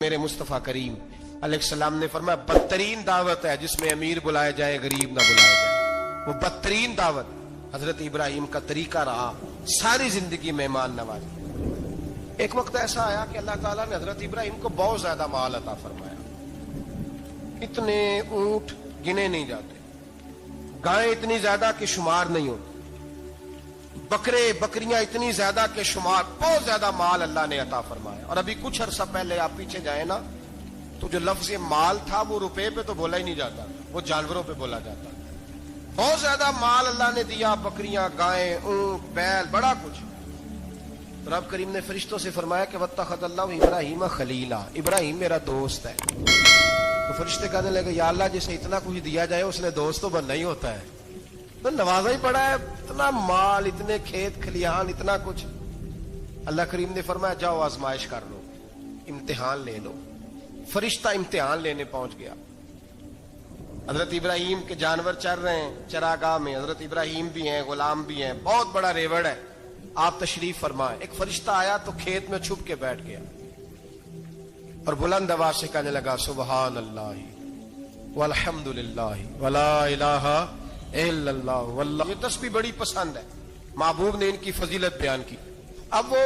میرے مصطفیٰ کریم علیہ السلام نے فرمایا بدترین دعوت ہے جس میں امیر بلایا جائے غریب نہ بلایا جائے. وہ بدترین دعوت حضرت ابراہیم کا طریقہ رہا ساری زندگی مہمان نوازی. ایک وقت ایسا آیا کہ اللہ تعالیٰ نے حضرت ابراہیم کو بہت زیادہ مال عطا فرمایا. اتنے اونٹ گنے نہیں جاتے, گائیں اتنی زیادہ کہ شمار نہیں ہوتی, بکرے بکریاں اتنی زیادہ کہ شمار, بہت زیادہ مال اللہ نے عطا فرمایا. اور ابھی کچھ عرصہ پہلے آپ پیچھے جائیں نا تو جو لفظ مال تھا وہ روپے پہ تو بولا ہی نہیں جاتا, وہ جانوروں پہ بولا جاتا. بہت زیادہ مال اللہ نے دیا, بکریاں, گائیں, اونٹ, بیل, بڑا کچھ. رب کریم نے فرشتوں سے فرمایا کہ واتخذ اللہ ابراہیم خلیلا, ابراہیم میرا دوست ہے. تو فرشتے کہنے لگے یا اللہ جسے اتنا کچھ دیا جائے اس نے دوست تو بننا ہی ہوتا ہے, تو نوازا ہی پڑا ہے, اتنا مال, اتنے کھیت کھلیان, اتنا کچھ. اللہ کریم نے فرمایا جاؤ آزمائش کر لو, امتحان لے لو. فرشتہ امتحان لینے پہنچ گیا. حضرت ابراہیم کے جانور چر رہے ہیں چراگاہ میں, حضرت ابراہیم بھی ہیں, غلام بھی ہیں, بہت بڑا ریوڑ ہے. آپ تشریف فرمائیں. ایک فرشتہ آیا تو کھیت میں چھپ کے بیٹھ گیا اور بلند آواز سے کہنے لگا سبحان اللہ والحمد للہ ولا الہ الا اللہ واللہ. یہ تسبیح بڑی پسند ہے, محبوب نے ان کی فضیلت بیان کی. اب وہ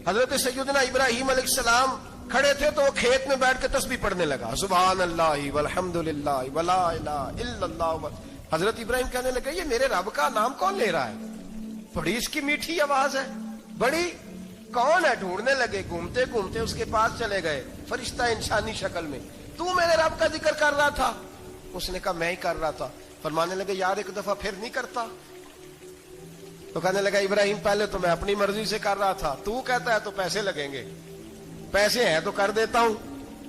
حضرت سیدنا ابراہیم علیہ السلام کھڑے تھے تو وہ کھیت میں بیٹھ کے تسبیح پڑھنے لگا سبحان اللہ والحمد للہ ولا الہ الا اللہ. حضرت ابراہیم کہنے لگے یہ میرے رب کا نام کون لے رہا ہے, بڑی اس کی میٹھی آواز ہے, بڑی کون ہے. ڈھونڈنے لگے, گھومتے گھومتے اس کے پاس چلے گئے. فرشتہ انسانی شکل میں, تو میرے رب کا ذکر کر رہا تھا؟ اس نے کہا میں ہی کر رہا تھا. فرمانے لگے یار ایک دفعہ پھر نہیں کرتا. تو کہنے لگا ابراہیم پہلے تو میں اپنی مرضی سے کر رہا تھا, تو کہتا ہے تو پیسے لگیں گے, پیسے ہیں تو کر دیتا ہوں.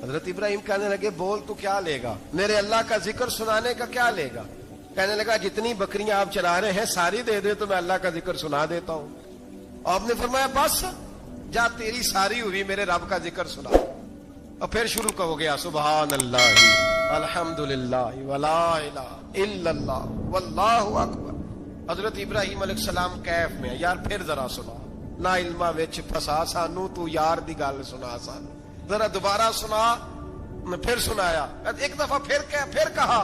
حضرت ابراہیم کہنے لگے بول تو کیا لے گا, میرے اللہ کا ذکر سنانے کا کیا لے گا. کہنے لگا جتنی بکریاں آپ چلا رہے ہیں ساری دے دے تو میں اللہ کا ذکر سنا دیتا ہوں. اور آپ نے فرمایا بس جا تیری ساری ہوئی, میرے رب کا ذکر سنا. اور پھر شروع ہو گیا سبحان اللہ الحمد للہ ولا الہ الا اللہ واللہ اکبر. حضرت ابراہیم علیہ السلام کیف میں, یار پھر ذرا سنا, نہ علما وچ پھسا سانو, تو یار دی گل سنا سانو, ذرا دوبارہ سنا. میں پھر سنایا, ایک دفعہ پھر کہا.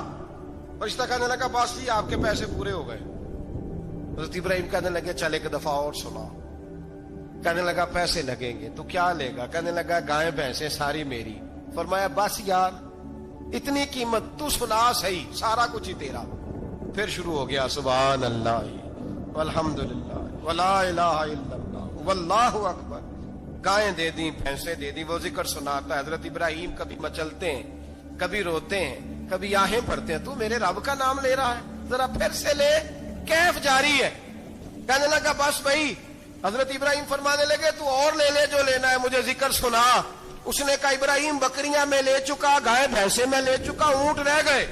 فرشتہ کہنے لگا بس جی آپ کے پیسے پورے ہو گئے. حضرت ابراہیم کہنے لگے چل ایک دفعہ اور سنا. کہنے لگا پیسے لگیں گے, تو کیا لے گا. کہنے لگا گائیں بھینسیں ساری میری. فرمایا بس یار اتنی قیمت, تو سنا صحیح, سارا کچھ ہی تیرا. پھر شروع ہو گیا سبحان اللہ والحمد للہ ولا الہ الا اللہ واللہ اکبر. گائیں دے دی, بھینسیں دے دی, وہ ذکر سناتا ہے. حضرت ابراہیم کبھی مچلتے ہیں, کبھی روتے ہیں, کبھی آہیں پڑھتے ہیں. تو میرے رب کا نام لے رہا ہے, ذرا پھر سے لے. کیف جاری ہے. کہنے لگا بس بھائی. حضرت ابراہیم فرمانے لگے تو اور لے لے جو لینا ہے, مجھے ذکر سنا. اس نے کہا ابراہیم بکریاں میں لے چکا, گائے بھینسیں میں لے چکا, اونٹ رہ گئے,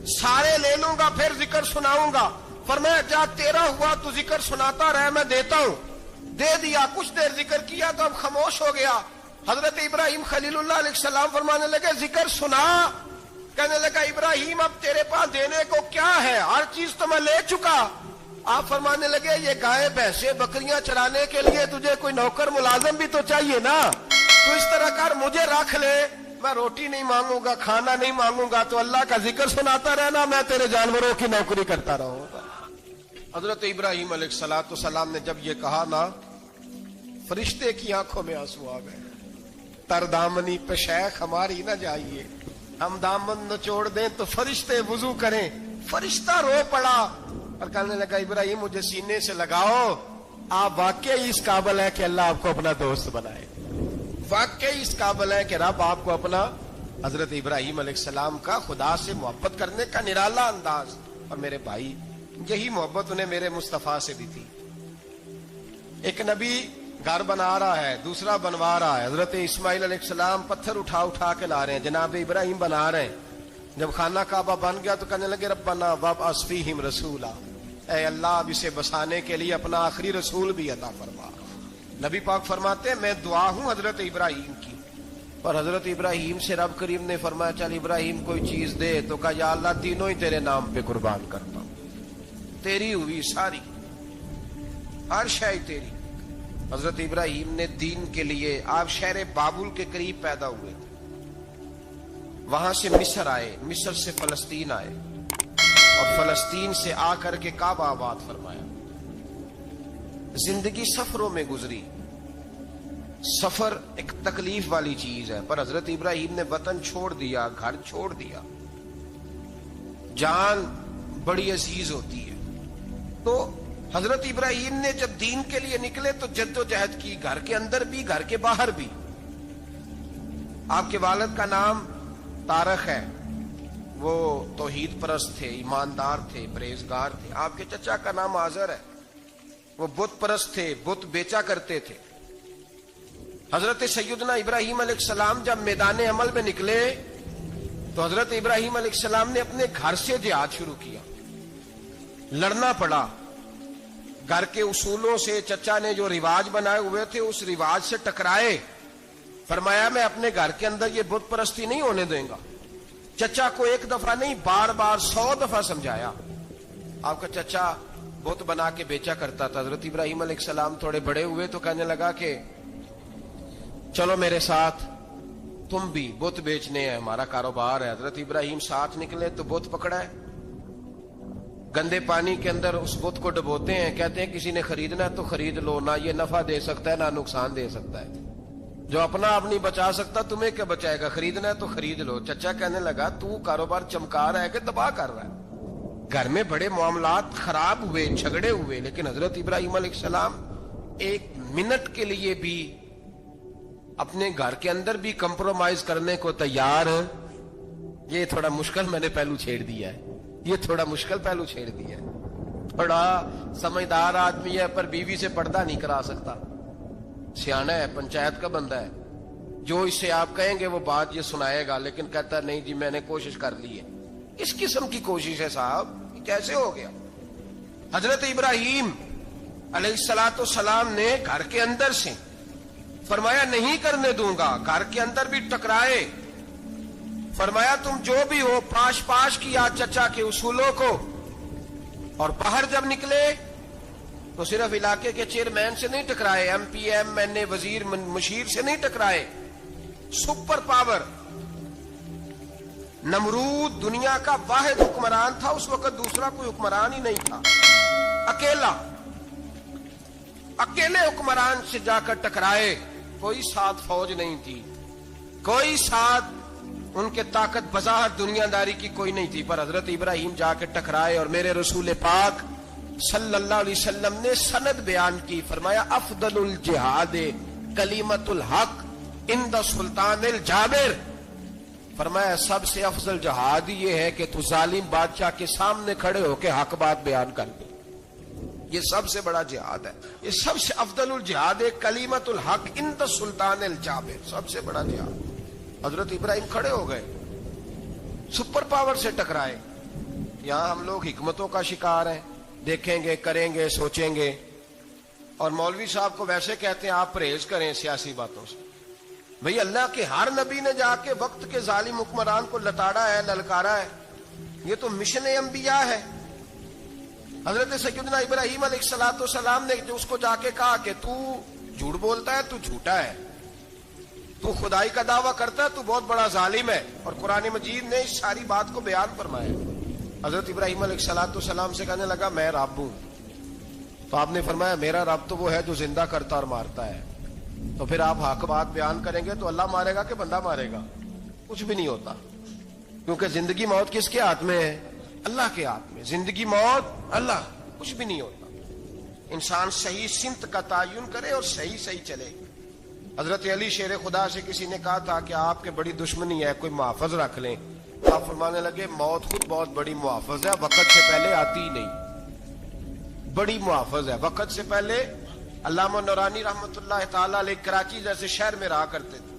سارے لے لوں گا پھر ذکر سناؤں گا. فرمایا جا تیرا ہوا تو ذکر سناتا رہ, میں دیتا ہوں. دے دیا, کچھ دیر ذکر کیا تو اب خاموش ہو گیا. حضرت ابراہیم خلیل اللہ علیہ السلام فرمانے لگے ذکر سنا. کہنے لگا ابراہیم اب تیرے پاس دینے کو کیا ہے, ہر چیز تو میں لے چکا. آپ فرمانے لگے یہ گائے بھینسیں بکریاں چرانے کے لیے تجھے کوئی نوکر ملازم بھی تو چاہیے نا. تو اس طرح کر, مجھے رکھ لے, میں روٹی نہیں مانگوں گا, کھانا نہیں مانگوں گا, تو اللہ کا ذکر سناتا رہنا, میں تیرے جانوروں کی نوکری کرتا رہوں گا. حضرت ابراہیم علیہ السلام نے جب یہ کہا نا, فرشتے کی آنکھوں میں آنسو آ گئے. تر دامنی پہ شیخ ہماری نہ جائیے, ہم دامن نچوڑ دیں تو فرشتے وضو کریں. فرشتہ رو پڑا اور کہنے لگا ابراہیم مجھے سینے سے لگاؤ, آپ واقعی اس قابل ہے کہ اللہ آپ کو اپنا دوست بنائے, واقعی اس قابل ہے کہ رب آپ کو اپنا. حضرت ابراہیم علیہ السلام کا خدا سے محبت کرنے کا نرالا انداز. اور میرے بھائی یہی محبت انہیں میرے مصطفیٰ سے بھی تھی. ایک نبی گھر بنا رہا ہے, دوسرا بنوا رہا ہے. حضرت اسماعیل علیہ السلام پتھر اٹھا اٹھا کے لا رہے ہیں, جناب ابراہیم بنا رہے ہیں. جب خانہ کعبہ بن گیا تو کہنے لگے ربنا وابعث فیہم رسولا, اے اللہ اب اسے بسانے کے لیے اپنا آخری رسول بھی عطا فرما. نبی پاک فرماتے ہیں میں دعا ہوں حضرت ابراہیم کی. اور حضرت ابراہیم سے رب کریم نے فرمایا چل ابراہیم کوئی چیز دے, تو کہا یا اللہ تینوں ہی تیرے نام پہ قربان کرتا ہوں, تیری ہوئی ساری, ہر شے تیری. حضرت ابراہیم نے دین کے لیے, آپ شہر بابل کے قریب پیدا ہوئے تھے, وہاں سے مصر آئے، مصر سے فلسطین آئے اور فلسطین سے آ کر کے کعبہ آباد فرمایا۔ زندگی سفروں میں گزری۔ سفر ایک تکلیف والی چیز ہے، پر حضرت ابراہیم نے وطن چھوڑ دیا، گھر چھوڑ دیا۔ جان بڑی عزیز ہوتی ہے، تو حضرت ابراہیم نے جب دین کے لیے نکلے تو جد و جہد کی، گھر کے اندر بھی گھر کے باہر بھی۔ آپ کے والد کا نام طارق ہے، وہ توحید پرست تھے، ایماندار تھے، پرہیزگار تھے۔ آپ کے چچا کا نام آزر ہے، وہ بت پرست تھے، بت بیچا کرتے تھے۔ حضرت سیدنا ابراہیم علیہ السلام جب میدان عمل میں نکلے تو حضرت ابراہیم علیہ السلام نے اپنے گھر سے جہاد شروع کیا۔ لڑنا پڑا، گھر کے اصولوں سے، چچا نے جو رواج بنائے ہوئے تھے اس رواج سے ٹکرائے۔ فرمایا میں اپنے گھر کے اندر یہ بت پرستی نہیں ہونے دیں گا۔ چچا کو ایک دفعہ نہیں، بار بار 100 دفعہ سمجھایا۔ آپ کا چچا بت بنا کے بیچا کرتا تھا۔ حضرت ابراہیم علیہ السلام تھوڑے بڑے ہوئے تو کہنے لگا کہ چلو میرے ساتھ، تم بھی بت بیچنے ہیں، ہمارا کاروبار ہے۔ حضرت ابراہیم ساتھ نکلے تو بت پکڑا ہے، گندے پانی کے اندر اس بت کو ڈبوتے ہیں، کہتے ہیں کسی نے خریدنا ہے تو خرید لو، نہ یہ نفع دے سکتا ہے نہ نقصان دے سکتا ہے، جو اپنا آپ نہیں بچا سکتا تمہیں کیا بچائے گا، خریدنا ہے تو خرید لو۔ چچا کہنے لگا تو کاروبار چمکا رہا ہے کہ تباہ کر رہا ہے۔ گھر میں بڑے معاملات خراب ہوئے، جھگڑے ہوئے، لیکن حضرت ابراہیم علیہ السلام ایک منٹ کے لیے بھی اپنے گھر کے اندر بھی کمپرومائز کرنے کو تیار ہیں۔ یہ تھوڑا مشکل میں نے پہلو چھیڑ دیا ہے، یہ تھوڑا مشکل پہلو چھیڑ دیا ہے۔ تھوڑا سمجھدار آدمی ہے پر بیوی سے پردہ نہیں کرا سکتا، سیانا ہے، پنچایت کا بندہ ہے، جو اس سے آپ کہیں گے وہ بات یہ سنائے گا، لیکن کہتا نہیں جی میں نے کوشش کر لی ہے۔ اس قسم کی کوشش ہے صاحب، کیسے ہو گیا؟ حضرت ابراہیم علیہ السلام نے گھر کے اندر سے فرمایا نہیں کرنے دوں گا، گھر کے اندر بھی ٹکرائے، فرمایا تم جو بھی ہو، پاش پاش کیا چچا کے اصولوں کو، اور باہر جب نکلے تو صرف علاقے کے چیئرمین سے نہیں ٹکرائے، ایم پی ایم این اے وزیر مشیر سے نہیں ٹکرائے، سپر پاور نمرود دنیا کا واحد حکمران تھا اس وقت، دوسرا کوئی حکمران ہی نہیں تھا، اکیلے حکمران سے جا کر ٹکرائے، کوئی ساتھ فوج نہیں تھی، کوئی ساتھ ان کے طاقت بظاہر دنیا داری کی کوئی نہیں تھی، پر حضرت ابراہیم جا کے ٹکرائے، اور میرے رسول پاک صلی اللہ علیہ وسلم نے سند بیان کی، فرمایا افضل الجہاد کلمۃ الحق عند سلطان الجابر، فرمایا سب سے افضل جہاد یہ ہے کہ تو ظالم بادشاہ کے سامنے کھڑے ہو کے حق بات بیان کر دے، یہ سب سے بڑا جہاد ہے، یہ سب سے افضل الجہاد کلمۃ الحق عند سلطان الجابر، سب سے بڑا جہاد۔ حضرت ابراہیم کھڑے ہو گئے، سپر پاور سے ٹکرائے۔ یہاں ہم لوگ حکمتوں کا شکار ہیں، دیکھیں گے، کریں گے، سوچیں گے، اور مولوی صاحب کو ویسے کہتے ہیں آپ پرہیز کریں سیاسی باتوں سے۔ بھئی اللہ کے ہر نبی نے جا کے وقت کے ظالم حکمران کو لتاڑا ہے، للکارا ہے، یہ تو مشن انبیاء ہے۔ حضرت سیدنا ابراہیم علیہ السلام نے جو اس کو جا کے کہا کہ تو جھوٹ بولتا ہے، تو جھوٹا ہے، تو خدائی کا دعویٰ کرتا ہے، تو بہت بڑا ظالم ہے، اور قرآن مجید نے اس ساری بات کو بیان فرمایا۔ حضرت ابراہیم علیہ السلام سے کہنے لگا میں رب ہوں، تو آپ نے فرمایا میرا رب تو وہ ہے جو زندہ کرتا اور مارتا ہے، تو پھر آپ حق بات بیان کریں گے تو اللہ مارے گا کہ بندہ مارے گا؟ کچھ بھی نہیں ہوتا، کیونکہ زندگی موت کس کے ہاتھ میں ہے؟ اللہ کے ہاتھ میں، زندگی موت اللہ، کچھ بھی نہیں ہوتا۔ انسان صحیح سمت کا تعین کرے اور صحیح چلے۔ حضرت علی شیر خدا سے کسی نے کہا تھا کہ آپ کے بڑی دشمنی ہے، کوئی محافظ رکھ لیں، آپ فرمانے لگے موت خود بہت بڑی محافظ ہے، وقت سے پہلے آتی ہی نہیں، بڑی محافظ ہے، وقت سے پہلے۔ علامہ نورانی رحمت اللہ تعالی علیہ کراچی جیسے شہر میں رہا کرتے تھے،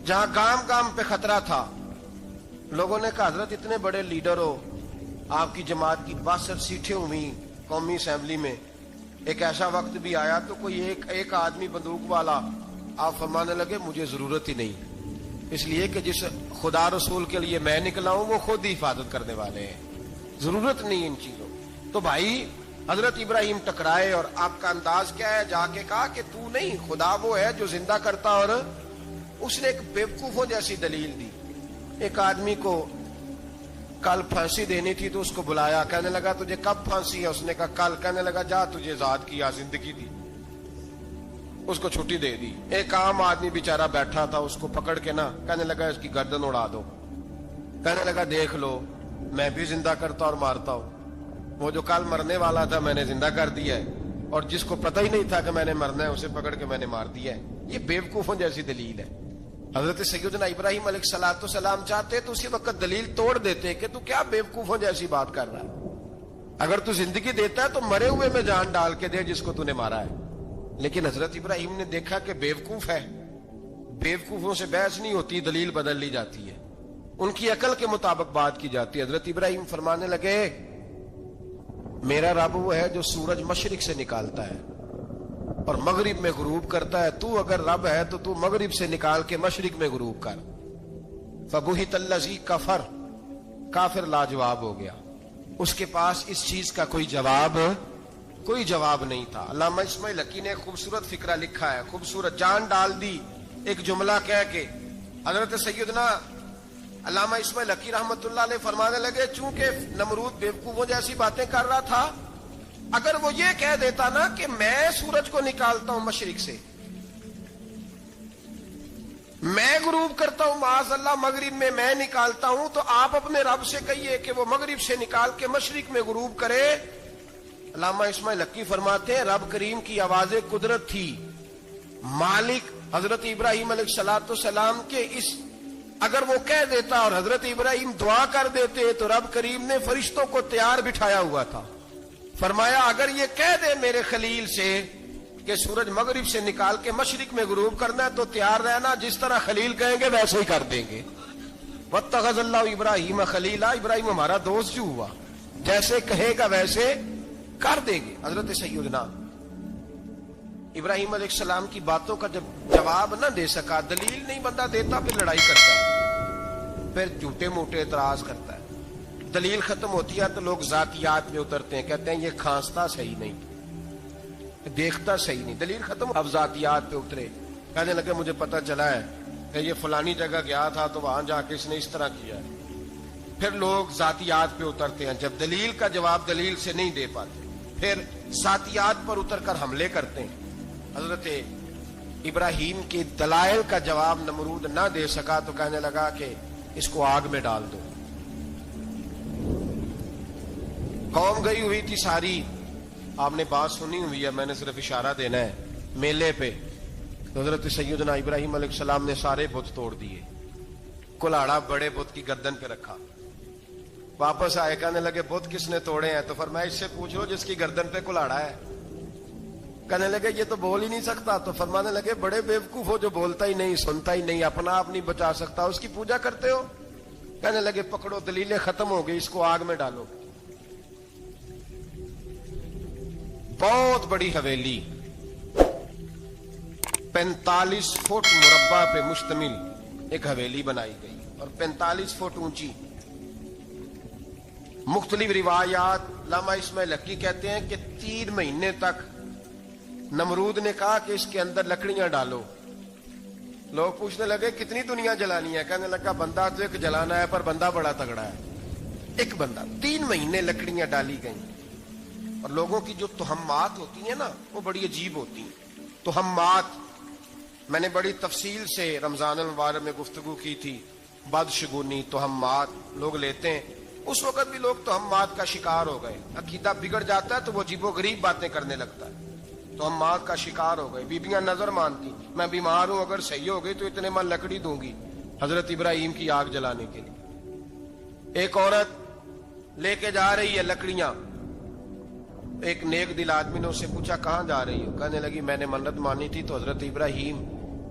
جہاں گام گام پہ خطرہ تھا، لوگوں نے کہا حضرت اتنے بڑے لیڈر ہو، آپ کی جماعت کی 62 سیٹیں ہوئی قومی اسمبلی میں، ایک ایسا وقت بھی آیا تو کوئی ایک آدمی بندوق والا، آپ فرمانے لگے مجھے ضرورت ہی نہیں، اس لیے کہ جس خدا رسول کے لیے میں نکلا ہوں وہ خود ہی حفاظت کرنے والے ہیں، ضرورت نہیں ان چیزوں۔ تو بھائی حضرت ابراہیم ٹکرائے، اور آپ کا انداز کیا ہے؟ جا کے کہا کہ تو نہیں، خدا وہ ہے جو زندہ کرتا اور اس نے ایک بیوقوفوں جیسی دلیل دی. ایک آدمی کو کل پھانسی دینی تھی تو اس کو بلایا, کہنے لگا تجھے کب پھانسی ہے؟ اس نے کہا کل. کہنے لگا جا تجھے آزاد کیا, زندگی دی, اس کو چھٹی دے دی. ایک عام آدمی بیچارہ بیٹھا تھا, اس کو پکڑ کے نا کہنے لگا اس کی گردن اڑا دو. کہنے لگا دیکھ لو میں بھی زندہ کرتا اور مارتا ہوں, وہ جو کل مرنے والا تھا میں نے زندہ کر دیا ہے, اور جس کو پتہ ہی نہیں تھا کہ میں نے مرنا ہے اسے پکڑ کے میں نے مار دیا ہے. یہ بیوقوفوں جیسی دلیل ہے. حضرت سیدنا ابراہیم علیہ الصلوۃ والسلام چاہتے تو اسی وقت دلیل توڑ دیتے کہ تو کیا بیوقوفوں جیسی بات کر رہا ہے, اگر تو زندگی دیتا ہے تو مرے ہوئے میں جان ڈال کے دے جس کو تو نے مارا ہے. لیکن حضرت ابراہیم نے دیکھا کہ بیوقوف ہے, بیوقوفوں سے بحث نہیں ہوتی, دلیل بدل لی جاتی ہے, ان کی عقل کے مطابق بات کی جاتی ہے. حضرت ابراہیم فرمانے لگے میرا رب وہ ہے جو سورج مشرق سے نکالتا ہے اور مغرب میں غروب کرتا ہے, تو اگر رب ہے تو تو مغرب سے نکال کے مشرق میں غروب کر. فبہت الذی کفر, کافر لاجواب ہو گیا, اس کے پاس اس چیز کا کوئی جواب نہیں تھا. علامہ اسماعیل حقی نے ایک خوبصورت فقرہ لکھا ہے, خوبصورت, جان ڈال دی ایک جملہ کہہ کے. حضرت سیدنا علامہ اسماعیل حقی رحمت اللہ علیہ فرمانے لگے چونکہ نمرود بیوقوفوں جیسی باتیں کر رہا تھا, اگر وہ یہ کہہ دیتا نا کہ میں سورج کو نکالتا ہوں مشرق سے, میں غروب کرتا ہوں معاذ اللہ مغرب میں میں نکالتا ہوں, تو آپ اپنے رب سے کہیے کہ وہ مغرب سے نکال کے مشرق میں غروب کرے. علامہ اسماعیل حقی فرماتے ہیں رب کریم کی آواز قدرت تھی, مالک حضرت ابراہیم علیہ الصلوۃ والسلام کے اس, اگر وہ کہہ دیتا اور حضرت ابراہیم دعا کر دیتے تو رب کریم نے فرشتوں کو تیار بٹھایا ہوا تھا. فرمایا اگر یہ کہہ دے میرے خلیل سے کہ سورج مغرب سے نکال کے مشرق میں غروب کرنا ہے تو تیار رہنا, جس طرح خلیل کہیں گے ویسے ہی کر دیں گے. واتخذ اللہ ابراہیم خلیلا, ابراہیم ہمارا دوست جو ہوا, جیسے کہے گا ویسے کر دیں گے. حضرت سیدنا ابراہیم علیہ السلام کی باتوں کا جب جواب نہ دے سکا, دلیل نہیں بندہ دیتا, پھر لڑائی کرتا ہے, پھر جھوٹے موٹے اعتراض کرتا ہے. دلیل ختم ہوتی ہے تو لوگ ذاتیات میں اترتے ہیں, کہتے ہیں یہ کھانستا صحیح نہیں, دیکھتا صحیح نہیں. دلیل ختم, اب ذاتیات پہ اترے, کہنے لگے مجھے پتہ چلا ہے کہ یہ فلانی جگہ گیا تھا تو وہاں جا کے اس نے اس طرح کیا ہے. پھر لوگ ذاتیات پہ اترتے ہیں, جب دلیل کا جواب دلیل سے نہیں دے پاتے پھر ذاتیات پر اتر کر حملے کرتے ہیں. حضرت ابراہیم کے دلائل کا جواب نمرود نہ دے سکا تو کہنے لگا کہ اس کو آگ میں ڈال دو. قوم گئی ہوئی تھی ساری, آپ نے بات سنی ہوئی ہے, میں نے صرف اشارہ دینا ہے, میلے پہ حضرت سیدنا ابراہیم علیہ السلام نے سارے بت توڑ دیے, کلاڑا بڑے بت کی گردن پہ رکھا. واپس آئے, کہنے لگے بت کس نے توڑے ہیں؟ تو فرمایا اس سے پوچھو جس کی گردن پہ کلاڑا ہے. کہنے لگے یہ تو بول ہی نہیں سکتا. تو فرمانے لگے بڑے بیوقوف ہو, جو بولتا ہی نہیں, سنتا ہی نہیں, اپنا آپ نہیں بچا سکتا, اس کی پوجا کرتے ہو. کہنے لگے پکڑو, دلیلیں ختم ہو گئی, اس کو آگ میں ڈالو. بہت بڑی حویلی 45 فٹ مربع پہ مشتمل ایک حویلی بنائی گئی اور 45 فٹ اونچی. مختلف روایات, علامہ اسماعیل حقی کہتے ہیں کہ 3 مہینے تک نمرود نے کہا کہ اس کے اندر لکڑیاں ڈالو. لوگ پوچھنے لگے کتنی دنیا جلانی ہے؟ کہنے لگا بندہ تو ایک جلانا ہے, پر بندہ بڑا تگڑا ہے, ایک بندہ. 3 مہینے لکڑیاں ڈالی گئیں. اور لوگوں کی جو تہمات ہوتی ہیں نا وہ بڑی عجیب ہوتی ہیں. تہمات میں نے بڑی تفصیل سے رمضان المبارک میں گفتگو کی تھی. بدشگونی, تہمات لوگ لیتے ہیں. اس وقت بھی لوگ تہمات کا شکار ہو گئے. عقیدہ بگڑ جاتا ہے تو وہ عجیب و غریب باتیں کرنے لگتا ہے. تہمات کا شکار ہو گئے. بیبیاں نظر مانتی, میں بیمار ہوں, اگر صحیح ہو گئی تو اتنے من لکڑی دوں گی حضرت ابراہیم کی آگ جلانے کے لیے. ایک عورت لے کے جا رہی ہے لکڑیاں. ایک نیک دل آدمی نے اسے پوچھا کہاں جا رہی ہو؟ کہنے لگی میں نے منت مانی تھی تو حضرت ابراہیم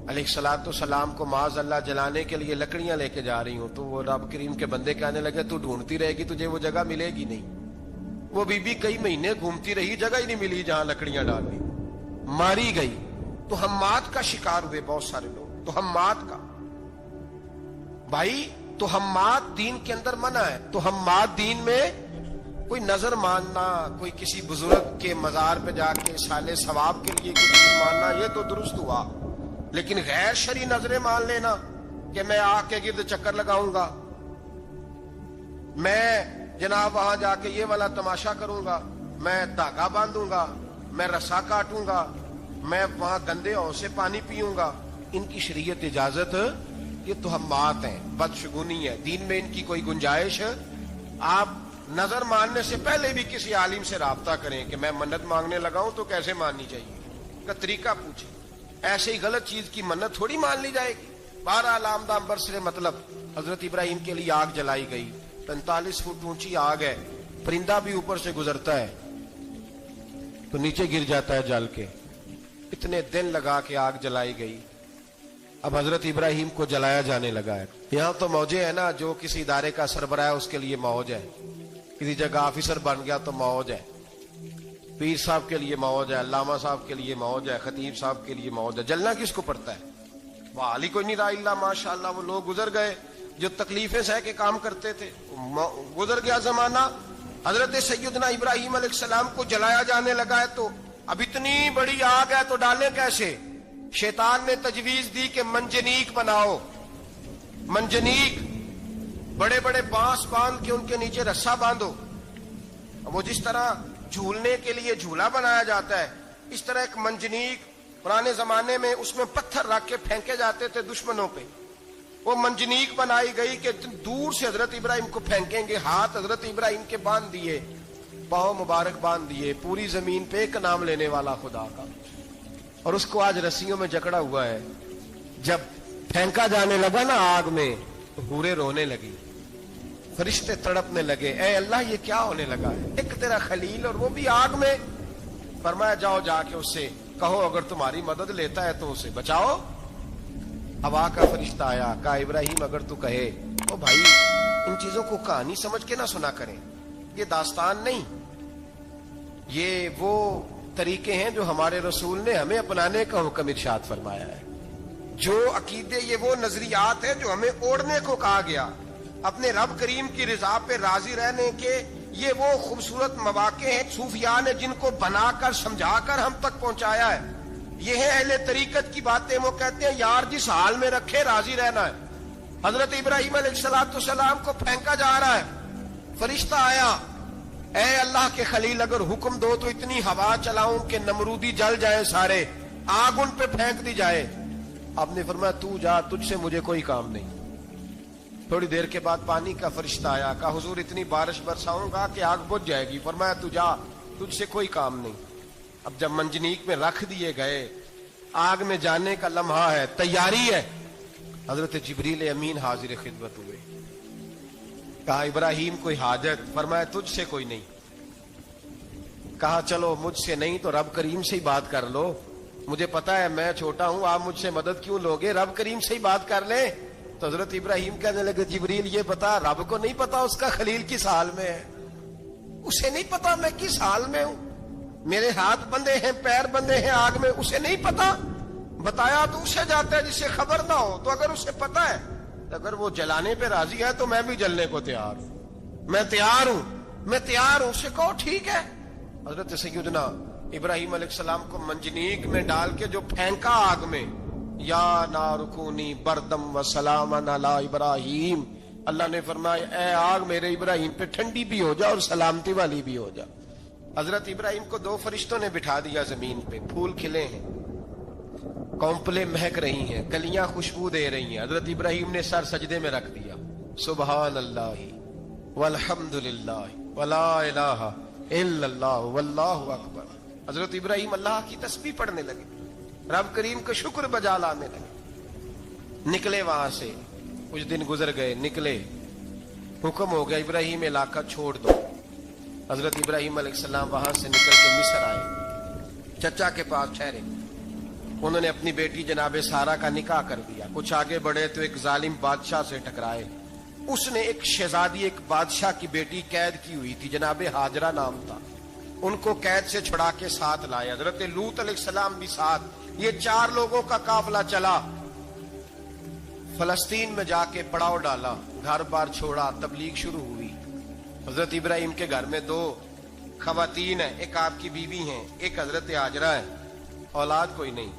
علیہ الصلوۃ والسلام کو معاذ اللہ جلانے کے لیے لکڑیاں لے کے جا رہی ہوں. تو وہ رب کریم کے بندے کہنے لگے تو ڈھونڈتی رہے گی, تجھے وہ جگہ ملے گی نہیں. وہ بی بی کئی مہینے گھومتی رہی, جگہ ہی نہیں ملی جہاں لکڑیاں ڈالنی, ماری گئی. تہمات کا شکار ہوئے بہت سارے لوگ. تہمات کا بھائی, تہمات دین کے اندر منع ہے. تہمات دین میں کوئی نظر ماننا, کوئی کسی بزرگ کے مزار پہ جا کے سالے ثواب کے لیے کوئی چیز ماننا, یہ تو درست ہوا. لیکن غیر شرعی نظریں مان لینا کہ میں آگ کے گرد چکر لگاؤں گا، میں جناب وہاں جا کے یہ والا تماشا کروں گا، میں دھاگا باندھوں گا، میں رسا کاٹوں گا، میں وہاں گندے ہوں سے پانی پیوں گا، ان کی شریعت اجازت؟ یہ توہمات ہیں، بدشگونی ہے، دین میں ان کی کوئی گنجائش؟ آپ نظر ماننے سے پہلے بھی کسی عالم سے رابطہ کریں کہ میں منت مانگنے لگا ہوں تو کیسے ماننی چاہیے کا طریقہ پوچھیں، ایسے ہی غلط چیز کی منت تھوڑی مان لی جائے گی۔ 12 لامدام برسر مطلب حضرت ابراہیم کے لیے آگ جلائی گئی، 45 فٹ اونچی آگ ہے، پرندہ بھی اوپر سے گزرتا ہے تو نیچے گر جاتا ہے جل کے، اتنے دن لگا کے آگ جلائی گئی۔ اب حضرت ابراہیم کو جلایا جانے لگا ہے۔ یہاں تو موجیں ہے نا، جو کسی ادارے کا سربراہ ہے اس کے لیے موج ہے، کسی جگہ آفیسر بن گیا تو موج ہے، پیر صاحب کے لیے موج ہے، علامہ صاحب کے لیے موج ہے، خطیب صاحب کے لیے موج ہے۔ جلنا کس کو پڑتا ہے؟ وہ علی کوئی نہیں رہا اللہ ماشاءاللہ، وہ لوگ گزر گئے جو تکلیفیں سہ کے کام کرتے تھے، گزر گیا زمانہ۔ حضرت سیدنا ابراہیم علیہ السلام کو جلایا جانے لگا ہے تو اب اتنی بڑی آگ ہے تو ڈالیں کیسے؟ شیطان نے تجویز دی کہ منجنیق بناؤ، منجنیق، بڑے بڑے بانس باندھ کے ان کے نیچے رسا باندھو۔ وہ جس طرح جھولنے کے لیے جھولا بنایا جاتا ہے، اس طرح ایک منجنیق پرانے زمانے میں اس میں پتھر رکھ کے پھینکے جاتے تھے دشمنوں پہ، وہ منجنیق بنائی گئی کہ دور سے حضرت ابراہیم کو پھینکیں گے۔ ہاتھ حضرت ابراہیم کے باندھ دیے، پاؤں مبارک باندھ دیے، پوری زمین پہ ایک نام لینے والا خدا کا، اور اس کو آج رسیوں میں جکڑا ہوا ہے۔ جب پھینکا جانے لگا نا آگ میں تو حوریں رونے لگی، فرشتے تڑپنے لگے، اے اللہ یہ کیا ہونے لگا ہے؟ ایک تیرا خلیل اور وہ بھی آگ میں۔ فرمایا جاؤ جا کے اس سے کہو اگر تمہاری مدد لیتا ہے تو اسے بچاؤ۔ ہوا کا فرشتہ آیا، کہا ابراہیم اگر تو کہے، او بھائی ان چیزوں کو کہانی سمجھ کے نہ سنا کریں، یہ داستان نہیں، یہ وہ طریقے ہیں جو ہمارے رسول نے ہمیں اپنانے کا حکم ارشاد فرمایا ہے، جو عقیدے، یہ وہ نظریات ہیں جو ہمیں اوڑھنے کو کہا گیا، اپنے رب کریم کی رضا پہ راضی رہنے کے یہ وہ خوبصورت مواقع ہیں صوفیاء نے جن کو بنا کر سمجھا کر ہم تک پہنچایا ہے۔ یہ ہے اہل طریقت کی باتیں، وہ کہتے ہیں یار جس حال میں رکھے راضی رہنا ہے۔ حضرت ابراہیم علیہ السلام کو پھینکا جا رہا ہے، فرشتہ آیا، اے اللہ کے خلیل اگر حکم دو تو اتنی ہوا چلاؤں کہ نمرودی جل جائے سارے، آگ ان پہ پھینک دی جائے۔ آپ نے فرمایا تو جا، تجھ سے مجھے کوئی کام نہیں۔ تھوڑی دیر کے بعد پانی کا فرشتہ آیا، کہا حضور اتنی بارش برساؤں گا کہ آگ بجھ جائے گی۔ فرمایا تو جا، تجھ سے کوئی کام نہیں۔ اب جب منجنیق میں رکھ دیے گئے، آگ میں جانے کا لمحہ ہے، تیاری ہے، حضرت جبریل امین حاضر خدمت ہوئے، کہا ابراہیم کوئی حاجت؟ فرمایا تجھ سے کوئی نہیں۔ کہا چلو مجھ سے نہیں تو رب کریم سے ہی بات کر لو، مجھے پتا ہے میں چھوٹا ہوں، آپ مجھ سے مدد کیوں لوگے، رب کریم سے ہی بات کر لیں۔ تو حضرت ابراہیم کہنے لگے جبریل یہ بتا، رب کو نہیں پتا اس کا خلیل کس حال میں ہے، اسے نہیں پتا میں کس حال میں ہوں، میرے ہاتھ بندھے ہیں، پیر بندھے ہیں آگ میں، اسے نہیں پتا، بتایا تو اسے جاتا ہے جسے خبر نہ ہو۔ تو اگر اسے پتا ہے، اگر وہ جلانے پہ راضی ہے تو میں بھی جلنے کو تیار ہوں، میں تیار ہوں، میں تیار ہوں، اسے کہو ٹھیک ہے۔ حضرت سیدنا ابراہیم علیہ السلام کو منجنیق میں ڈال کے جو پھینکا آگ میں، یا نار کونی بردم و سلاما علی ابراہیم، اللہ نے فرمایا اے آگ میرے ابراہیم پہ ٹھنڈی بھی ہو جا اور سلامتی والی بھی ہو جا۔ حضرت ابراہیم کو 2 فرشتوں نے بٹھا دیا زمین پہ، پھول کھلے ہیں، کونپلیں مہک رہی ہیں، کلیاں خوشبو دے رہی ہیں۔ حضرت ابراہیم نے سر سجدے میں رکھ دیا، سبحان اللہ والحمد للہ ولا الہ الا اللہ واللہ اکبر۔ حضرت ابراہیم اللہ کی تسبیح پڑھنے لگے، رب کریم کا شکر بجا لانے لگے۔ نکلے وہاں سے، کچھ دن گزر گئے، نکلے، حکم ہو گیا ابراہیم علاقہ چھوڑ دو۔ حضرت ابراہیم علیہ السلام وہاں سے نکل کے مصر آئے، چچا کے پاس ٹھہرے، انہوں نے اپنی بیٹی جناب سارہ کا نکاح کر دیا۔ کچھ آگے بڑھے تو ایک ظالم بادشاہ سے ٹکرائے، اس نے ایک شہزادی، ایک بادشاہ کی بیٹی قید کی ہوئی تھی، جناب ہاجرہ نام تھا، ان کو قید سے چھڑا کے ساتھ لائے۔ حضرت لوط علیہ السلام بھی ساتھ، یہ 4 لوگوں کا قافلہ چلا، فلسطین میں جا کے پڑاؤ ڈالا، گھر بار چھوڑا، تبلیغ شروع ہوئی۔ حضرت ابراہیم کے گھر میں 2 خواتین ہیں، ایک آپ کی بیوی ہیں، ایک حضرت ہاجرہ ہے، اولاد کوئی نہیں۔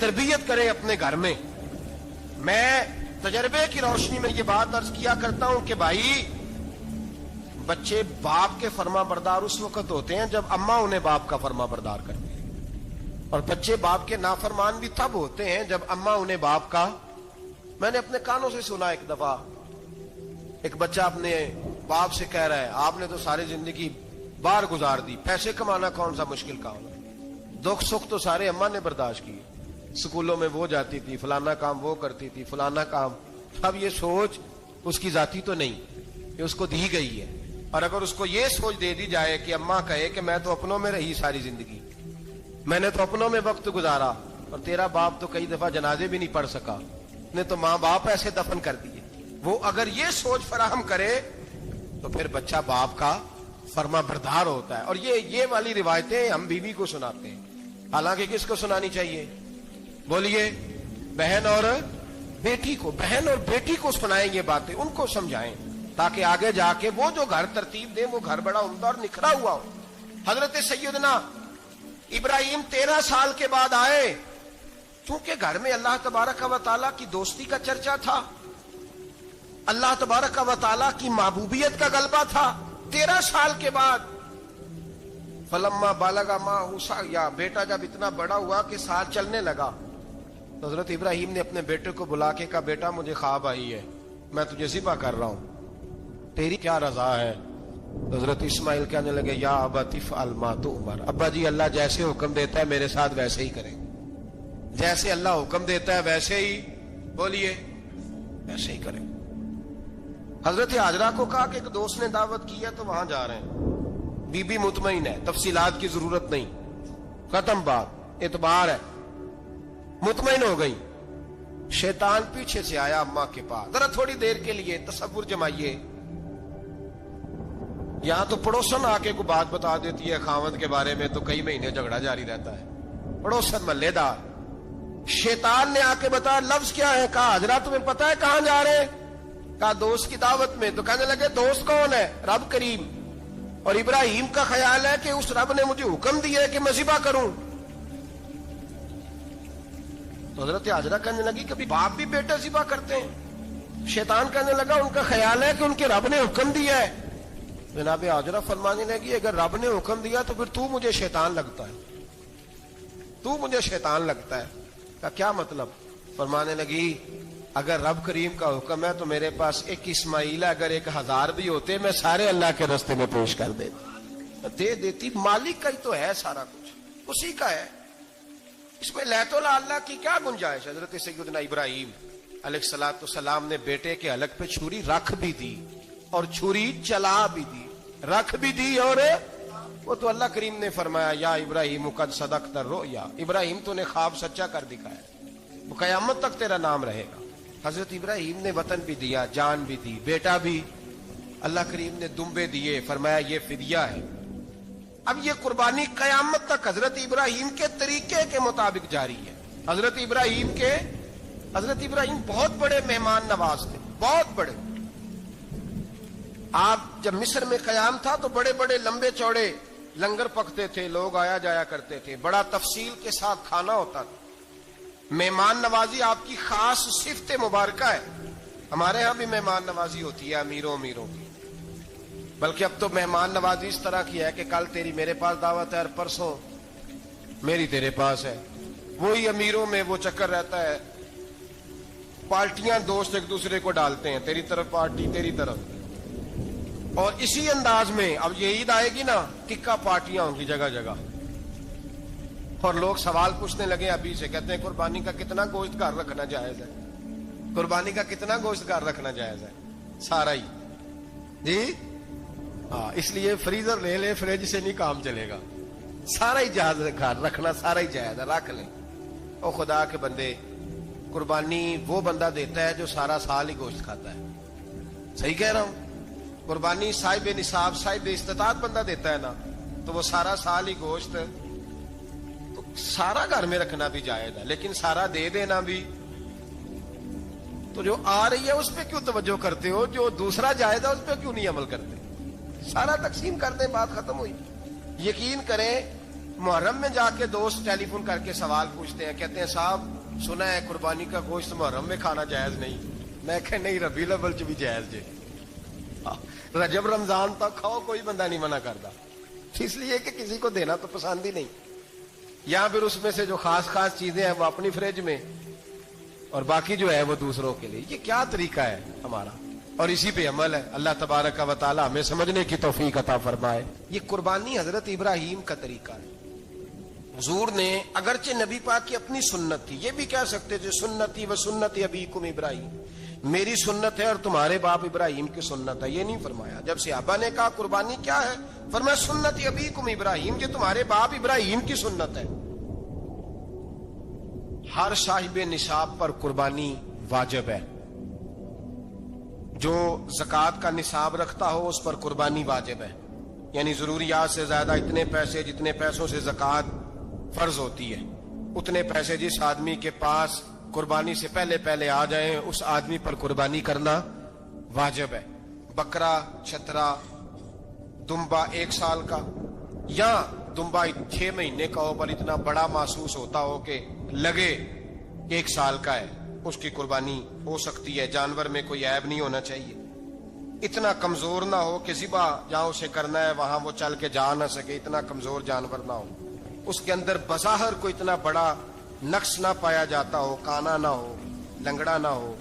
تربیت کریں اپنے گھر میں. میں تجربے کی روشنی میں یہ بات عرض کیا کرتا ہوں کہ بھائی بچے باپ کے فرما بردار اس وقت ہوتے ہیں جب اماں انہیں باپ کا فرما بردار کرتی ہے, اور بچے باپ کے نافرمان بھی تب ہوتے ہیں جب اماں انہیں باپ کا. میں نے اپنے کانوں سے سنا ایک دفعہ ایک بچہ اپنے باپ سے کہہ رہا ہے آپ نے تو ساری زندگی باہر گزار دی, پیسے کمانا کون سا مشکل کام ہے, دکھ سکھ تو سارے اماں نے برداشت کیے, سکولوں میں وہ جاتی تھی, فلانا کام وہ کرتی تھی, فلانا کام. اب یہ سوچ اس کی ذاتی تو نہیں, یہ اس کو دی گئی ہے. اور اگر اس کو یہ سوچ دے دی جائے کہ اماں کہے کہ میں تو اپنوں میں رہی ساری زندگی, میں نے تو اپنوں میں وقت گزارا, اور تیرا باپ تو کئی دفعہ جنازے بھی نہیں پڑھ سکا, نے تو ماں باپ ایسے دفن کر دیے, وہ اگر یہ سوچ فراہم کرے تو پھر بچہ باپ کا فرما بردار ہوتا ہے. اور یہ والی روایتیں ہم بیوی کو سناتے ہیں, حالانکہ کس کو سنانی چاہیے؟ بولیے. بہن اور بیٹی کو. بہن اور بیٹی کو سنائیں یہ باتیں, ان کو سمجھائیں, تاکہ آگے جا کے وہ جو گھر ترتیب دیں وہ گھر بڑا عمدہ اور نکھرا ہوا ہو. حضرت سیدنا ابراہیم 13 سال کے بعد آئے, چونکہ گھر میں اللہ تبارک و تعالیٰ کی دوستی کا چرچا تھا, اللہ تبارک و تعالیٰ کی محبوبیت کا غلبہ تھا. 13 سال کے بعد فلما بالغ معہ السعی, بیٹا جب اتنا بڑا ہوا کہ ساتھ چلنے لگا, تو حضرت ابراہیم نے اپنے بیٹے کو بلا کے کہا بیٹا مجھے خواب آئی ہے, میں تجھے ذبح کر رہا ہوں, تیری کیا رضا ہے؟ تو حضرت اسماعیل کہنے لگے یا ابت افعل ما تؤمر, ابا جی اللہ جیسے حکم دیتا ہے میرے ساتھ ویسے ہی کریں, جیسے اللہ حکم دیتا ہے ویسے ہی, بولیے, ویسے ہی کریں. حضرت حاجرہ کو کہا کہ ایک دوست نے دعوت کی ہے تو وہاں جا رہے ہیں. بی بی مطمئن ہے, تفصیلات کی ضرورت نہیں, ختم بات, اعتبار ہے, مطمئن ہو گئی. شیطان پیچھے سے آیا اماں کے پاس, ذرا تھوڑی دیر کے لیے تصور جمائیے, یہاں تو پڑوسن آ کے کوئی بات بتا دیتی ہے خاوند کے بارے میں تو کئی مہینے جھگڑا جاری رہتا ہے, پڑوسن محلے دار. شیطان نے آ کے بتایا لفظ کیا ہے, کہا حاجرہ تمہیں پتا ہے کہاں جا رہے ہیں؟ کہا دوست کی دعوت میں. تو کہنے لگے دوست کون ہے؟ رب کریم, اور ابراہیم کا خیال ہے کہ اس رب نے مجھے حکم دیا ہے کہ میں ذبح کروں. تو حضرت حاجرہ کہنے لگی کبھی باپ بھی بیٹا ذبح کرتے ہیں؟ شیطان کہنے لگا ان کا خیال ہے کہ ان کے رب نے حکم دیا ہے. جناب حاجرہ فرمانے لگی اگر رب نے حکم دیا تو پھر تو مجھے شیطان لگتا ہے, تو مجھے شیطان لگتا ہے. کا کیا مطلب؟ فرمانے لگی اگر رب کریم کا حکم ہے تو میرے پاس ایک اسماعیل ہے, اگر 1000 بھی ہوتے میں سارے اللہ کے راستے میں پیش کر دے دیتی. مالک کا ہی تو ہے سارا کچھ, اسی کا ہے, اس میں لیت اللہ کی کیا گنجائش؟ حضرت سیدنا ابراہیم علیہ الصلوۃ والسلام نے بیٹے کے حلق پہ چھری رکھ بھی دی اور چھری چلا بھی دی, رکھ بھی دی, اور وہ تو اللہ کریم نے فرمایا یا ابراہیم قد صدقت الرؤیا, ابراہیم تو نے خواب سچا کر دکھایا, وہ قیامت تک تیرا نام رہے گا. حضرت ابراہیم نے وطن بھی دیا, جان بھی دی, بیٹا بھی, اللہ کریم نے دمبے دیے, فرمایا یہ فدیہ ہے. اب یہ قربانی قیامت تک حضرت ابراہیم کے طریقے کے مطابق جاری ہے. حضرت ابراہیم بہت بڑے مہمان نواز تھے, بہت بڑے. آپ جب مصر میں قیام تھا تو بڑے بڑے لمبے چوڑے لنگر پکتے تھے, لوگ آیا جایا کرتے تھے, بڑا تفصیل کے ساتھ کھانا ہوتا تھا. مہمان نوازی آپ کی خاص صفت مبارکہ ہے. ہمارے ہاں بھی مہمان نوازی ہوتی ہے امیروں کی, بلکہ اب تو مہمان نوازی اس طرح کی ہے کہ کل تیری میرے پاس دعوت ہے اور پرسوں میری تیرے پاس ہے. وہی امیروں میں وہ چکر رہتا ہے, پارٹیاں دوست ایک دوسرے کو ڈالتے ہیں, تیری طرف پارٹی تیری طرف, اور اسی انداز میں اب یہ عید آئے گی نا ٹکا پارٹیاں ہوں گی جگہ جگہ. اور لوگ سوال پوچھنے لگے ابھی سے, کہتے ہیں قربانی کا کتنا گوشت گھر رکھنا جائز ہے, قربانی کا کتنا گوشت گھر رکھنا جائز ہے؟ سارا ہی جی, ہاں, اس لیے فریزر لے لے, فریج سے نہیں کام چلے گا, سارا ہی جہاز گھر رکھنا سارا ہی جائز ہے, رکھ لیں. او خدا کے بندے, قربانی وہ بندہ دیتا ہے جو سارا سال ہی گوشت کھاتا ہے. صحیح کہہ رہا ہوں؟ قربانی صاحب نصاب صاحب استطاعت بندہ دیتا ہے نا, تو وہ سارا سال ہی گوشت, تو سارا گھر میں رکھنا بھی جائز ہے, لیکن سارا دے دینا بھی. تو جو آ رہی ہے اس پہ کیوں توجہ کرتے ہو, جو دوسرا جائز ہے اس پہ کیوں نہیں عمل کرتے؟ سارا تقسیم کر دیں, بات ختم ہوئی. یقین کریں محرم میں جا کے دوست ٹیلی فون کر کے سوال پوچھتے ہیں, کہتے ہیں صاحب سنا ہے قربانی کا گوشت محرم میں کھانا جائز نہیں. میں کہ نہیں, ربیع الاول چ بھی جائز جے, رجب رمضان تک کھاؤ, کوئی بندہ نہیں منع کرتا, اس لیے کہ کسی کو دینا تو پسند ہی نہیں. یا پھر اس میں سے جو خاص خاص چیزیں ہیں وہ اپنی فریج میں, اور باقی جو ہے وہ دوسروں کے لیے. یہ کیا طریقہ ہے ہمارا, اور اسی پہ عمل ہے. اللہ تبارک و تعالی ہمیں سمجھنے کی توفیق عطا فرمائے. یہ قربانی حضرت ابراہیم کا طریقہ ہے. حضور نے اگرچہ نبی پاک کی اپنی سنت تھی, یہ بھی کہہ سکتے تھے سنتی و سنت ابیکم ابراہیم, میری سنت ہے اور تمہارے باپ ابراہیم کی سنت ہے. یہ نہیں فرمایا. جب صحابہ نے کہا قربانی کیا ہے, فرمایا سنت ابیکم ابراہیم, یہ تمہارے باپ ابراہیم کی سنت ہے. ہر صاحب نصاب پر قربانی واجب ہے. جو زکوٰۃ کا نصاب رکھتا ہو اس پر قربانی واجب ہے. یعنی ضروریات سے زیادہ اتنے پیسے, جتنے پیسوں سے زکوٰۃ فرض ہوتی ہے, اتنے پیسے جس آدمی کے پاس قربانی سے پہلے پہلے آ جائیں اس آدمی پر قربانی کرنا واجب ہے. بکرا, چھترا, دمبا 1 سال کا, یا دمبا 6 مہینے کا ہو پر اتنا بڑا محسوس ہوتا ہو کہ لگے 1 سال کا ہے, اس کی قربانی ہو سکتی ہے. جانور میں کوئی عیب نہیں ہونا چاہیے, اتنا کمزور نہ ہو کہ ذبح جہاں اسے کرنا ہے وہاں وہ چل کے جا نہ سکے, اتنا کمزور جانور نہ ہو, اس کے اندر بظاہر کوئی اتنا بڑا نقص نہ پایا جاتا ہو, کانا نہ ہو, لنگڑا نہ ہو,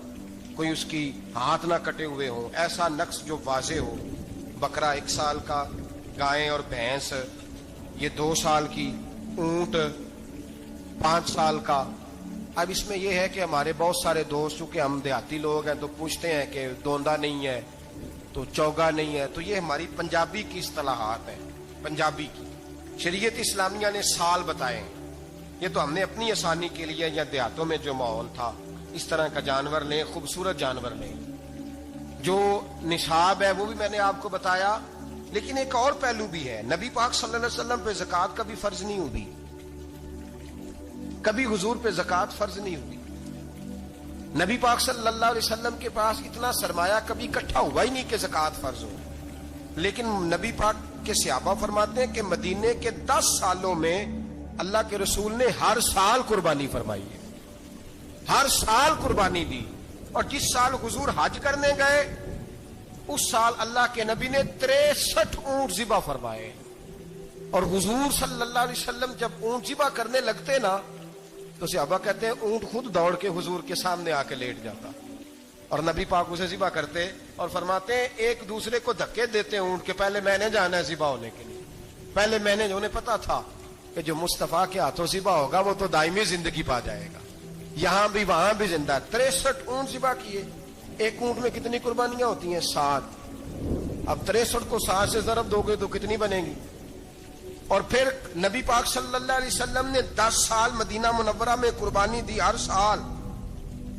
کوئی اس کی ہاتھ نہ کٹے ہوئے ہو, ایسا نقص جو واضح ہو. بکرا 1 سال کا, گائیں اور بھینس یہ 2 سال کی, اونٹ 5 سال کا. اب اس میں یہ ہے کہ ہمارے بہت سارے دوست, چونکہ ہم دیہاتی لوگ ہیں, تو پوچھتے ہیں کہ دوندا نہیں ہے تو چوگا نہیں ہے. تو یہ ہماری پنجابی کی اصطلاحات ہیں, پنجابی کی. شریعت اسلامیہ نے سال بتائے, یہ تو ہم نے اپنی آسانی کے لیے, یا دیہاتوں میں جو ماحول تھا اس طرح کا جانور لیں, خوبصورت جانور لیں. جو نصاب ہے وہ بھی میں نے آپ کو بتایا, لیکن ایک اور پہلو بھی ہے. نبی پاک صلی اللہ علیہ وسلم پہ زکوٰۃ کبھی فرض نہیں ہوئی, کبھی حضور پہ زکوٰۃ فرض نہیں ہوئی. نبی پاک صلی اللہ علیہ وسلم کے پاس اتنا سرمایہ کبھی اکٹھا ہوا ہی نہیں کہ زکوٰۃ فرض ہو. لیکن نبی پاک کے صحابہ فرماتے ہیں کہ مدینے کے 10 سالوں میں اللہ کے رسول نے ہر سال قربانی فرمائی ہے, ہر سال قربانی دی. اور جس سال حضور حج کرنے گئے اس سال اللہ کے نبی نے 63 اونٹ ذبح فرمائے. اور حضور صلی اللہ علیہ وسلم جب اونٹ ذبح کرنے لگتے نا تو صحابہ کہتے ہیں اونٹ خود دوڑ کے حضور کے سامنے آ کے لیٹ جاتا, اور نبی پاک اسے ذبح کرتے اور فرماتے ہیں ایک دوسرے کو دھکے دیتے اونٹ کے, پہلے میں نے جانا ہے ذبح ہونے کے لیے, پہلے میں نے, انہیں پتا تھا کہ جو مصطفیٰ کے ہاتھوں ذبح ہوگا وہ تو دائمی زندگی پا جائے گا, یہاں بھی وہاں بھی زندہ. 63 اونٹ ذبح کیے. ایک اونٹ میں کتنی قربانیاں ہوتی ہیں؟ 7. اب 63 کو 7 سے ضرب دو گے تو کتنی بنے گی؟ اور پھر نبی پاک صلی اللہ علیہ وسلم نے 10 سال مدینہ منورہ میں قربانی دی, ہر سال.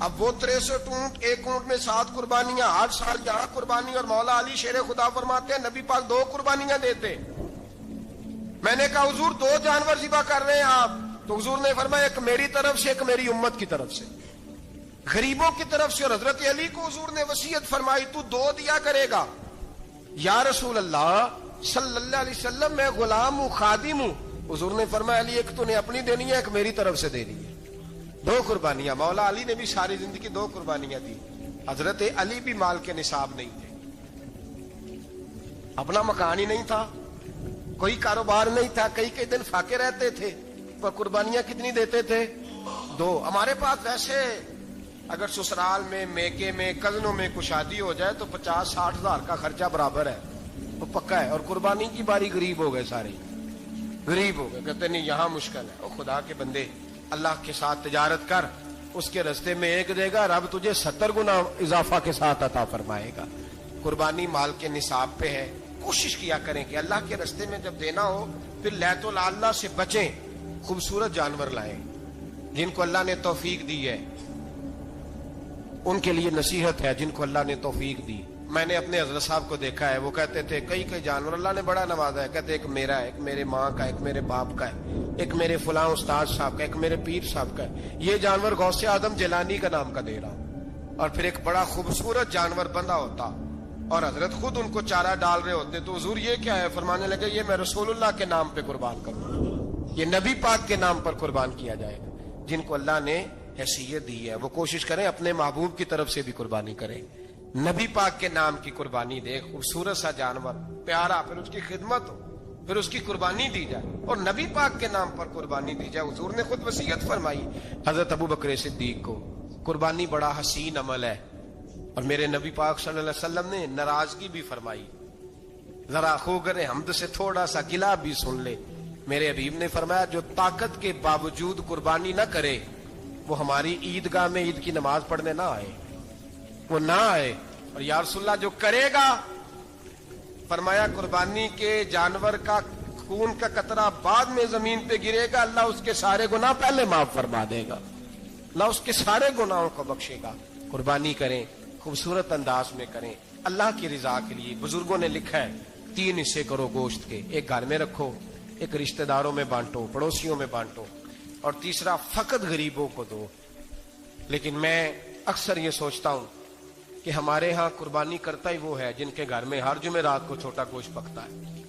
اب وہ 63 اونٹ, ایک اونٹ میں 7 قربانیاں, ہر سال یہاں قربانی. اور مولا علی شیر خدا فرماتے ہیں نبی پاک 2 قربانیاں دیتے. میں نے کہا حضور 2 جانور ذبح کر رہے ہیں آپ, تو حضور نے فرمایا ایک میری طرف سے, ایک میری امت کی طرف سے, غریبوں کی طرف سے. اور حضرت علی کو حضور نے وصیت فرمائی تو 2 دیا کرے گا. یا رسول اللہ صلی اللہ علیہ وسلم میں غلام ہوں, خادم ہوں. حضور نے فرمایا علی ایک تو نے اپنی دینی ہے, ایک میری طرف سے دینی ہے. 2 قربانیاں. مولا علی نے بھی ساری زندگی 2 قربانیاں دی. حضرت علی بھی مال کے نصاب نہیں تھے, اپنا مکان ہی نہیں تھا, کوئی کاروبار نہیں تھا, کئی دن فاقے رہتے تھے, پر قربانیاں کتنی دیتے تھے؟ 2. ہمارے پاس ویسے اگر سسرال میں, میکے میں, کزنوں میں کچھ شادی ہو جائے تو 50-60 ہزار کا خرچہ برابر ہے, وہ پکا ہے. اور قربانی کی باری غریب ہو گئے, سارے غریب ہو گئے. کہتے نہیں یہاں مشکل ہے. اور خدا کے بندے اللہ کے ساتھ تجارت کر, اس کے رستے میں 1 دے گا, رب تجھے 70 گنا اضافہ کے ساتھ عطا فرمائے گا. قربانی مال کے نصاب پہ ہے. کوشش کیا کریں کہ اللہ کے رستے میں جب دینا ہو پھر لیت اللہ سے بچیں, خوبصورت جانور لائیں. جن کو اللہ نے توفیق دی ہے ان کے لیے نصیحت ہے, جن کو اللہ نے توفیق دی. میں نے اپنے حضرت صاحب کو دیکھا ہے, وہ کہتے تھے کئی جانور اللہ نے بڑا نوازا ہے. کہتے ایک میرا ہے, ایک میرے ماں کا, ایک میرے باپ کا ہے, ایک میرے فلاں استاد صاحب کا, ایک میرے پیر صاحب کا ہے. یہ جانور غوث اعظم جیلانی کا نام کا دے رہا ہوں. اور پھر ایک بڑا خوبصورت جانور بندہ ہوتا اور حضرت خود ان کو چارہ ڈال رہے ہوتے. تو حضور یہ کیا ہے؟ فرمانے لگے یہ میں رسول اللہ کے نام پہ قربان کروں. یہ نبی پاک کے نام پر قربان کیا جائے گا. جن کو اللہ نے حیثیت دی ہے وہ کوشش کریں اپنے محبوب کی طرف سے بھی قربانی کریں. نبی پاک کے نام کی قربانی دے, خوبصورت سا جانور پیارا, پھر اس کی خدمت ہو, پھر اس کی قربانی دی جائے, اور نبی پاک کے نام پر قربانی دی جائے. حضور نے خود وصیت فرمائی حضرت ابو بکر صدیق کو, قربانی بڑا حسین عمل ہے. اور میرے نبی پاک صلی اللہ علیہ وسلم نے ناراضگی بھی فرمائی, ذرا خوگر حمد سے تھوڑا سا گلا بھی سن لے. میرے حبیب نے فرمایا جو طاقت کے باوجود قربانی نہ کرے وہ ہماری عیدگاہ میں عید کی نماز پڑھنے نہ آئے, وہ نہ آئے. اور یا رسول اللہ جو کرے گا, فرمایا قربانی کے جانور کا خون کا قطرہ بعد میں زمین پہ گرے گا, اللہ اس کے سارے گناہ پہلے معاف فرما دے گا, اللہ اس کے سارے گناہوں کو بخشے گا. قربانی کریں, خوبصورت انداز میں کریں, اللہ کی رضا کے لیے. بزرگوں نے لکھا ہے 3 حصے کرو گوشت کے, ایک گھر میں رکھو, ایک رشتہ داروں میں بانٹو, پڑوسیوں میں بانٹو, اور تیسرا فقط غریبوں کو دو. لیکن میں اکثر یہ سوچتا ہوں کہ ہمارے ہاں قربانی کرتا ہی وہ ہے جن کے گھر میں ہر جمعرات کو چھوٹا گوشت پکتا ہے,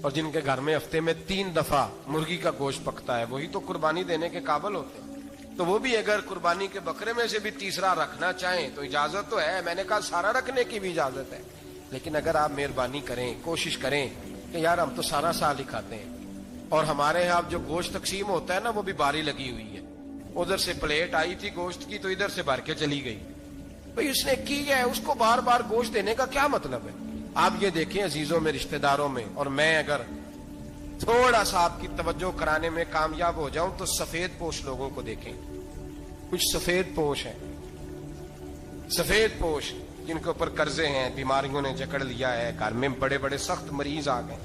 اور جن کے گھر میں ہفتے میں 3 دفعہ مرغی کا گوشت پکتا ہے, وہی تو قربانی دینے کے قابل ہوتے ہیں. تو وہ بھی اگر قربانی کے بکرے میں سے بھی تیسرا رکھنا چاہیں تو اجازت تو ہے, میں نے کہا سارا رکھنے کی بھی اجازت ہے. لیکن اگر آپ مہربانی کریں, کوشش کریں کہ یار ہم تو سارا سال ہی کھاتے ہیں, اور ہمارے یہاں جو گوشت تقسیم ہوتا ہے نا وہ بھی باری لگی ہوئی ہے, ادھر سے پلیٹ آئی تھی گوشت کی تو ادھر سے بھر کے چلی گئی. بھئی اس نے کی ہے, اس کو بار بار گوشت دینے کا کیا مطلب ہے؟ آپ یہ دیکھیں عزیزوں میں, رشتہ داروں میں, اور میں اگر تھوڑا سا آپ کی توجہ کرانے میں کامیاب ہو جاؤں تو سفید پوش لوگوں کو دیکھیں. کچھ سفید پوش ہیں, سفید پوش جن کے اوپر قرضے ہیں, بیماریوں نے جکڑ لیا ہے, گھر میں بڑے بڑے سخت مریض آ گئے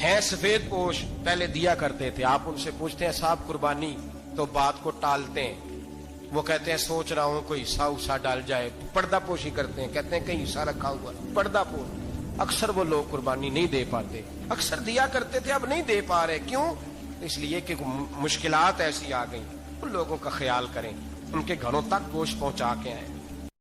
ہیں. سفید پوش پہلے دیا کرتے تھے, آپ ان سے پوچھتے ہیں صاحب قربانی, تو بات کو ٹالتے ہیں. وہ کہتے ہیں سوچ رہا ہوں کوئی حصہ اسا ڈال جائے. پردہ پوشی کرتے ہیں, کہتے ہیں کہیں حصہ رکھا ہوا, پردہ پوش. اکثر وہ لوگ قربانی نہیں دے پاتے, اکثر دیا کرتے تھے اب نہیں دے پا رہے. کیوں؟ اس لیے کہ مشکلات ایسی آ گئیں. ان لوگوں کا خیال کریں, ان کے گھروں تک گوشت پہنچا کے آئیں.